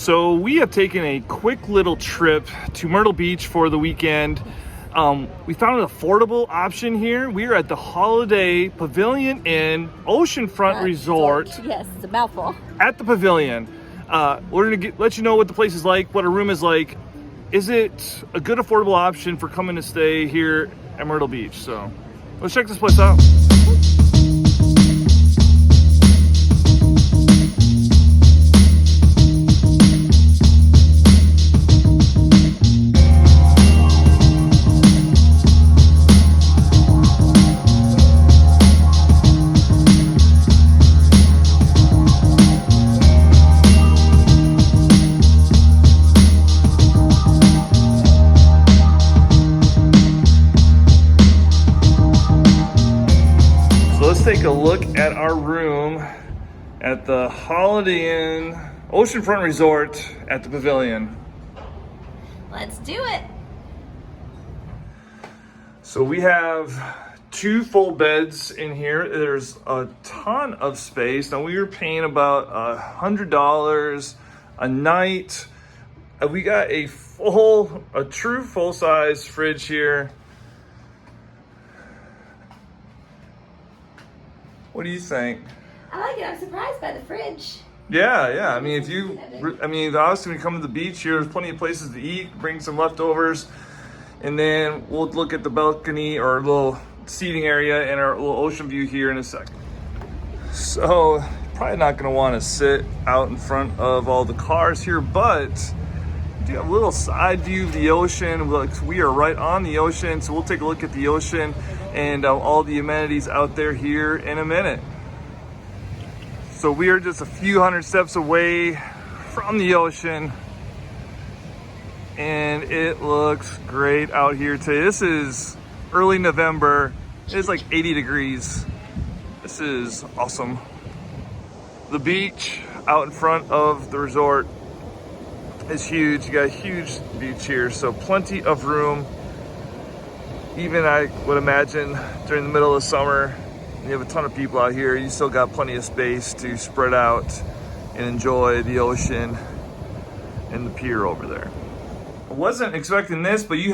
So we have taken a quick little trip to Myrtle Beach for the weekend. We found an affordable option here. We are at the Holiday Pavilion Inn Oceanfront Resort. Yes, it's a mouthful. At the Pavilion. We're gonna let you know what the place is like, what a room is like. Is it a good affordable option for coming to stay here at Myrtle Beach? So let's check this place out. Take a look at our room at the Holiday Inn Oceanfront Resort at the Pavilion. Let's do it. So we have 2 full beds in here. There's a ton of space. Now we were paying about $100 a night. We got a true full-size fridge here. What do you think? I like it. I'm surprised by the fridge. Yeah. I mean, obviously when you come to the beach here, there's plenty of places to eat. Bring some leftovers, and then we'll look at the balcony or little seating area and our little ocean view here in a second. So, probably not going to want to sit out in front of all the cars here, but you do have a little side view of the ocean. Look, we are right on the ocean, so we'll take a look at the ocean and all the amenities out there here in a minute. So we are just a few hundred steps away from the ocean, and it looks great out here today. This is early November. It's like 80 degrees. This is awesome. The beach out in front of the resort is huge. You got a huge beach here, so plenty of room. Even I would imagine during the middle of the summer, you have a ton of people out here, you still got plenty of space to spread out and enjoy the ocean and the pier over there. I wasn't expecting this, but you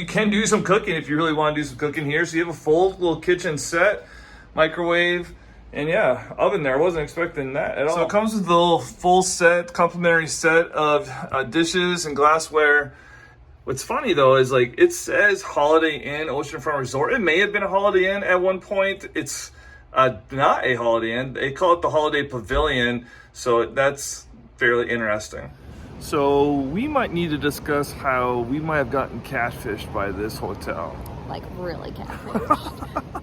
can do some cooking if you really want to do some cooking here. So you have a full little kitchen set, microwave, and yeah, oven there. I wasn't expecting that at all. So it comes with a little full set, complimentary set of dishes and glassware. What's funny though is like it says Holiday Inn Oceanfront Resort. It may have been a Holiday Inn at one point. It's not a Holiday Inn. They call it the Holiday Pavilion, so that's fairly interesting. So we might need to discuss how we might have gotten catfished by this hotel. Like really catfished.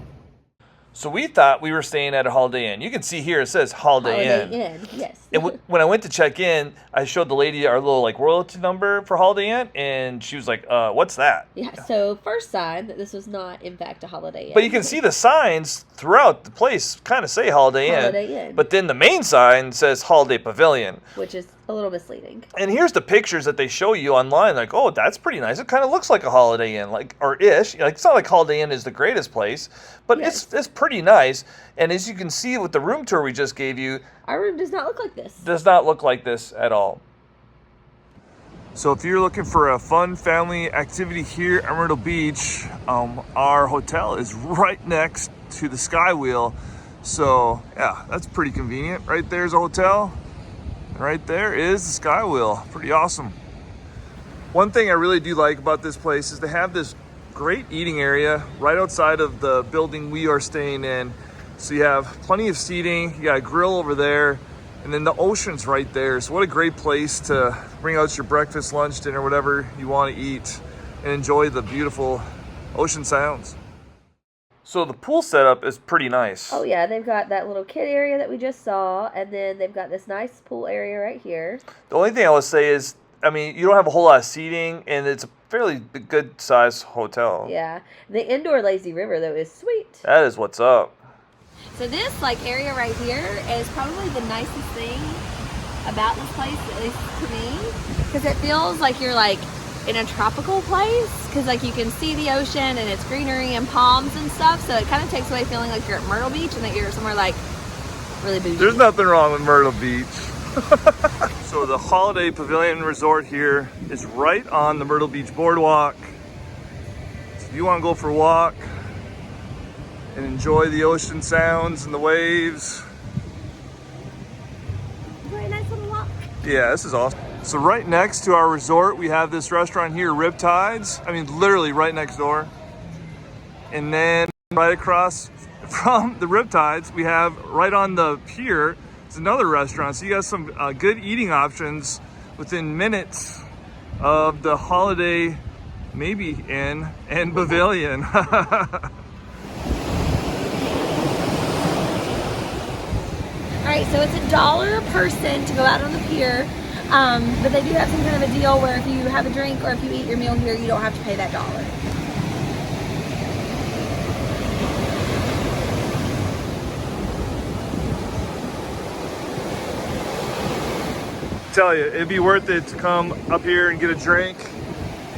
So we thought we were staying at a Holiday Inn. You can see here it says Holiday Inn, yes. And when I went to check in, I showed the lady our little like royalty number for Holiday Inn, and she was like, "What's that?" Yeah. So first sign that this was not in fact a Holiday Inn. But you can see the signs throughout the place kind of say Holiday Inn. But then the main sign says Holiday Pavilion, which is a little misleading. And here's the pictures that they show you online. Like, oh, that's pretty nice. It kind of looks like a Holiday Inn, like or ish. Like it's not like Holiday Inn is the greatest place, but yes, it's pretty nice. And as you can see with the room tour we just gave you, our room does not look like this. Does not look like this at all. So if you're looking for a fun family activity here at Myrtle Beach, our hotel is right next to the Sky Wheel. So yeah, that's pretty convenient. Right there's a hotel. And right there is the Sky Wheel. Pretty awesome. One thing I really do like about this place is they have this great eating area right outside of the building we are staying in. So you have plenty of seating, you got a grill over there, and then the ocean's right there. So what a great place to bring out your breakfast, lunch, dinner, whatever you want to eat, and enjoy the beautiful ocean sounds. So the pool setup is pretty nice. Oh yeah, they've got that little kid area that we just saw, and then they've got this nice pool area right here. The only thing I would say is, I mean, you don't have a whole lot of seating, and it's a fairly good sized hotel. Yeah. The indoor lazy river, though, is sweet. That is what's up. So this, area right here is probably the nicest thing about this place, at least to me, because it feels like you're, in a tropical place, because, you can see the ocean, and it's greenery and palms and stuff, so it kind of takes away feeling like you're at Myrtle Beach and that you're somewhere, really bougie. There's nothing wrong with Myrtle Beach. So the Holiday Pavilion Resort here is right on the Myrtle Beach Boardwalk. So if you want to go for a walk and enjoy the ocean sounds and the waves. Very nice little walk. Yeah, this is awesome. So right next to our resort, we have this restaurant here, Riptides. I mean, literally right next door. And then right across from the Riptides, we have right on the pier, it's another restaurant. So you got some good eating options within minutes of the Holiday maybe Inn and Pavilion. All right, so it's $1 a person to go out on the pier, but they do have some kind of a deal where if you have a drink or if you eat your meal here, you don't have to pay that $1. Tell you, it'd be worth it to come up here and get a drink,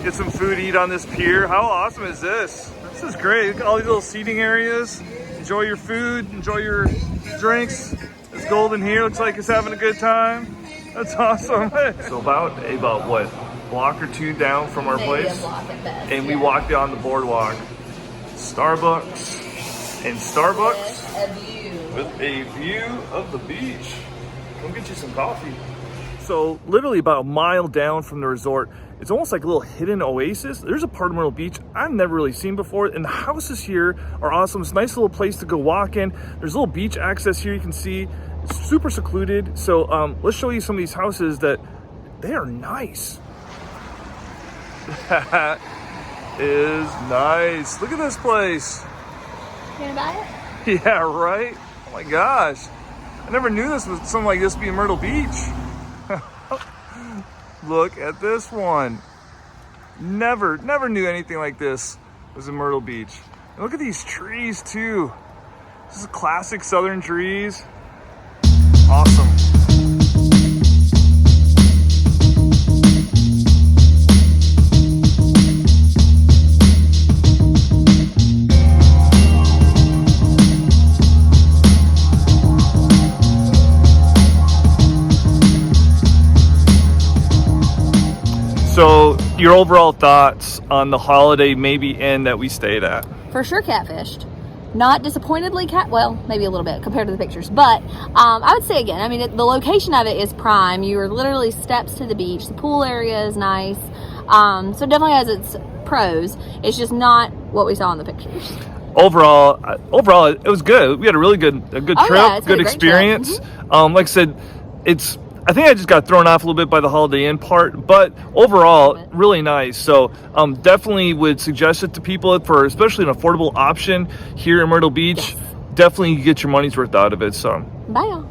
get some food to eat on this pier. How awesome is this? This is great. Look at all these little seating areas. Enjoy your food, enjoy your drinks. It's golden here, looks like it's having a good time. That's awesome. So about what, block or two down from our Maybe place, a block at best, and we yeah. walked down the boardwalk. Starbucks and Starbucks With a view. with a view of the beach. Come get you some coffee. So literally about a mile down from the resort, it's almost like a little hidden oasis. There's a part of Myrtle Beach I've never really seen before, and the houses here are awesome. It's a nice little place to go walk in. There's a little beach access here you can see. It's super secluded. So let's show you some of these houses that they are nice. That is nice. Look at this place. You gonna buy it? Yeah, right? Oh my gosh. I never knew this was something like this be in Myrtle Beach. Look at this one. Never knew anything like this was in Myrtle Beach. And look at these trees too. This is classic southern trees. Awesome. So your overall thoughts on the Holiday maybe Inn that we stayed at? For sure catfished. Not disappointedly well, maybe a little bit compared to the pictures, but I would say again, I mean, the location of it is prime. You are literally steps to the beach. The pool area is nice. So it definitely has its pros. It's just not what we saw in the pictures. Overall, it was good. We had a really good trip, yeah, it's been good a great experience. trip. Like I said, I think I just got thrown off a little bit by the Holiday Inn part, but overall, really nice. So definitely would suggest it to people for especially an affordable option here in Myrtle Beach. Yes. Definitely get your money's worth out of it. So Bye, y'all.